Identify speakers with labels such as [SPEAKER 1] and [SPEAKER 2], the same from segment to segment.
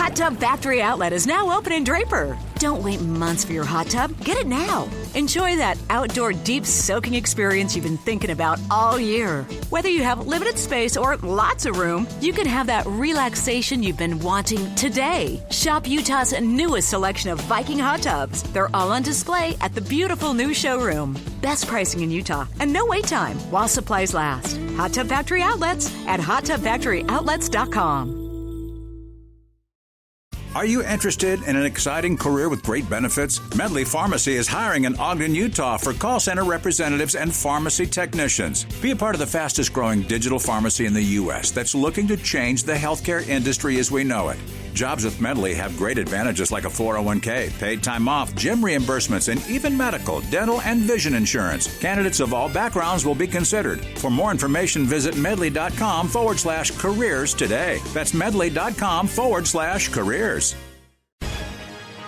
[SPEAKER 1] Hot Tub Factory Outlet is now open in Draper. Don't wait months for your hot tub. Get it now. Enjoy that outdoor deep soaking experience you've been thinking about all year. Whether you have limited space or lots of room, you can have that relaxation you've been wanting today. Shop Utah's newest selection of Viking hot tubs. They're all on display at the beautiful new showroom. Best pricing in Utah and no wait time while supplies last. Hot Tub Factory Outlets at hottubfactoryoutlets.com.
[SPEAKER 2] Are you interested in an exciting career with great benefits? Medley Pharmacy is hiring in Ogden, Utah for call center representatives and pharmacy technicians. Be a part of the fastest growing digital pharmacy in the U.S. that's looking to change the healthcare industry as we know it. Jobs with Medley have great advantages like a 401k, paid time off, gym reimbursements, and even medical, dental, and vision insurance. Candidates of all backgrounds will be considered. For more information, visit medley.com/careers today. That's medley.com/careers.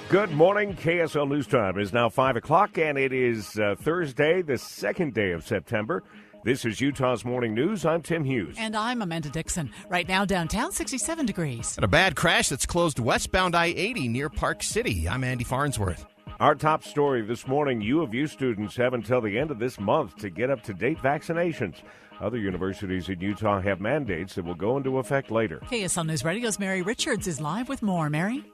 [SPEAKER 3] Good morning. KSL News Time is now 5 o'clock, and it is Thursday, the second day of September. This is Utah's Morning News. I'm Tim Hughes.
[SPEAKER 4] And I'm Amanda Dixon. Right now, downtown, 67 degrees.
[SPEAKER 5] And a bad crash that's closed westbound I-80 near Park City. I'm Andy Farnsworth.
[SPEAKER 3] Our top story this morning, U of U students have until the end of this month to get up-to-date vaccinations. Other universities in Utah have mandates that will go into effect later.
[SPEAKER 4] KSL News Radio's Mary Richards is live with more. Mary?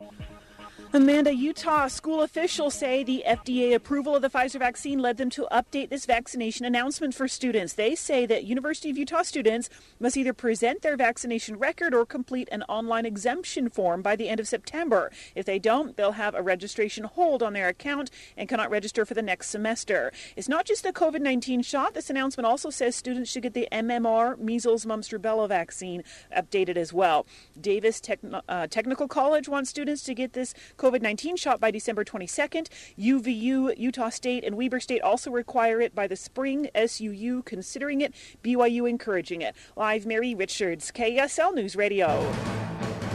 [SPEAKER 6] Amanda, Utah school officials say the FDA approval of the Pfizer vaccine led them to update this vaccination announcement for students. They say that University of Utah students must either present their vaccination record or complete an online exemption form by the end of September. If they don't, they'll have a registration hold on their account and cannot register for the next semester. It's not just the COVID-19 shot. This announcement also says students should get the MMR, measles, mumps, rubella vaccine updated as well. Davis Technical College wants students to get this COVID-19 shot by December 22nd. UVU, Utah State, and Weber State also require it by the spring. SUU considering it. BYU encouraging it. Live, Mary Richards, KSL News Radio.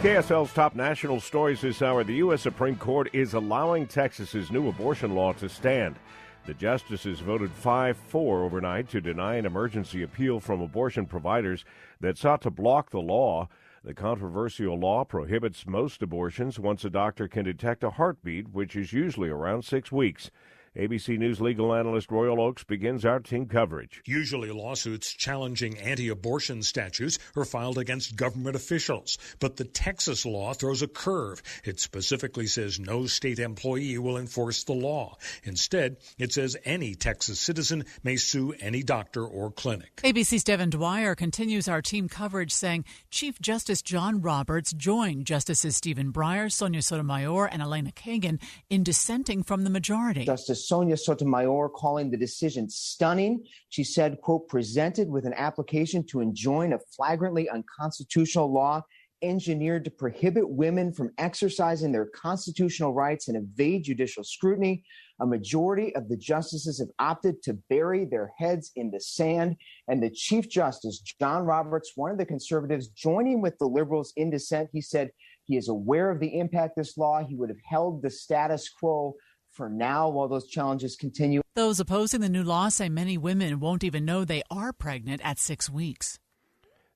[SPEAKER 3] KSL's top national stories this hour. The U.S. Supreme Court is allowing Texas's new abortion law to stand. The justices voted 5-4 overnight to deny an emergency appeal from abortion providers that sought to block the law. The controversial law prohibits most abortions once a doctor can detect a heartbeat, which is usually around 6 weeks. ABC News legal analyst Royal Oakes begins our team coverage.
[SPEAKER 7] Usually lawsuits challenging anti-abortion statutes are filed against government officials, but the Texas law throws a curve. It specifically says no state employee will enforce the law. Instead, it says any Texas citizen may sue any doctor or clinic.
[SPEAKER 4] ABC's Devin Dwyer continues our team coverage saying Chief Justice John Roberts joined Justices Stephen Breyer, Sonia Sotomayor, and Elena Kagan in dissenting from the majority.
[SPEAKER 8] Justice Sonia Sotomayor calling the decision stunning. She said, quote, presented with an application to enjoin a flagrantly unconstitutional law engineered to prohibit women from exercising their constitutional rights and evade judicial scrutiny. A majority of the justices have opted to bury their heads in the sand. And the Chief Justice, John Roberts, one of the conservatives, joining with the liberals in dissent, he said he is aware of the impact of this law. He would have held the status quo for now while those challenges continue.
[SPEAKER 4] Those opposing the new law say many women won't even know they are pregnant at 6 weeks.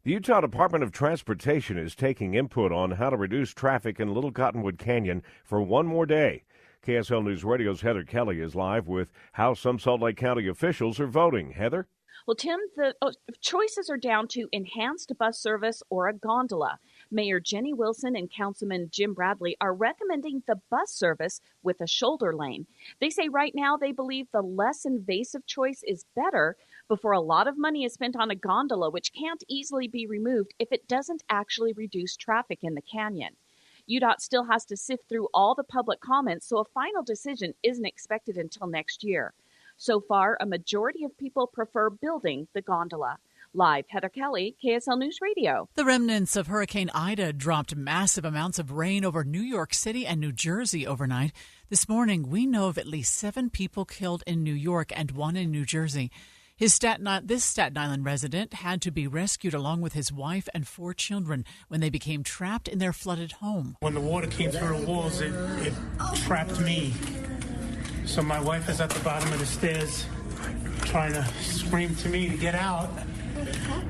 [SPEAKER 3] The Utah Department of Transportation is taking input on how to reduce traffic in Little Cottonwood Canyon for one more day. KSL News Radio's Heather Kelly is live with how some Salt Lake County officials are voting. Heather?
[SPEAKER 9] Well, Tim, the choices are down to enhanced bus service or a gondola. Mayor Jenny Wilson and Councilman Jim Bradley are recommending the bus service with a shoulder lane. They say right now they believe the less invasive choice is better before a lot of money is spent on a gondola, which can't easily be removed if it doesn't actually reduce traffic in the canyon. UDOT still has to sift through all the public comments, so a final decision isn't expected until next year. So far, a majority of people prefer building the gondola. Live, Heather Kelly, KSL News Radio.
[SPEAKER 4] The remnants of Hurricane Ida dropped massive amounts of rain over New York City and New Jersey overnight. This morning, we know of at least 7 people killed in New York and 1 in New Jersey. This Staten Island resident had to be rescued along with his wife and 4 children when they became trapped in their flooded home.
[SPEAKER 10] When the water came through the walls, it trapped me. So my wife is at the bottom of the stairs trying to scream to me to get out.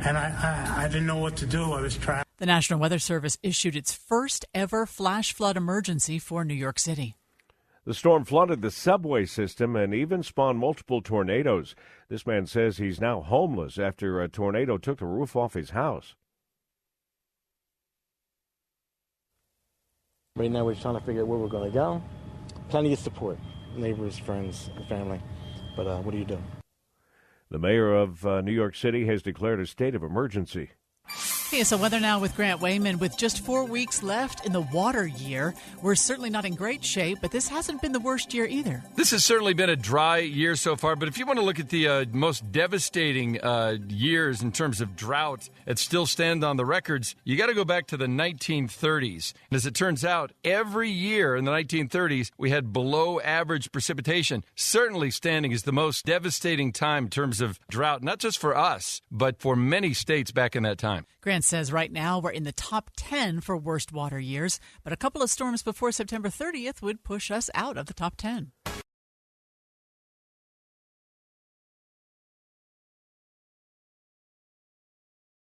[SPEAKER 10] And I didn't know what to do. I was trapped.
[SPEAKER 4] The National Weather Service issued its first ever flash flood emergency for New York City.
[SPEAKER 3] The storm flooded the subway system and even spawned multiple tornadoes. This man says he's now homeless after a tornado took the roof off his house.
[SPEAKER 11] Right now we're trying to figure out where we're going to go. Plenty of support, neighbors, friends, and family. But what do you do?
[SPEAKER 3] The mayor of New York City has declared a state of emergency.
[SPEAKER 4] Okay, so weather now with Grant Wayman. With just 4 weeks left in the water year, we're certainly not in great shape, but this hasn't been the worst year either.
[SPEAKER 12] This has certainly been a dry year so far, but if you want to look at the most devastating years in terms of drought that still stand on the records, you got to go back to the 1930s. And as it turns out, every year in the 1930s, we had below average precipitation, certainly standing as the most devastating time in terms of drought, not just for us, but for many states back in that time.
[SPEAKER 4] Grant says right now we're in the top 10 for worst water years, but a couple of storms before September 30th would push us out of the top 10.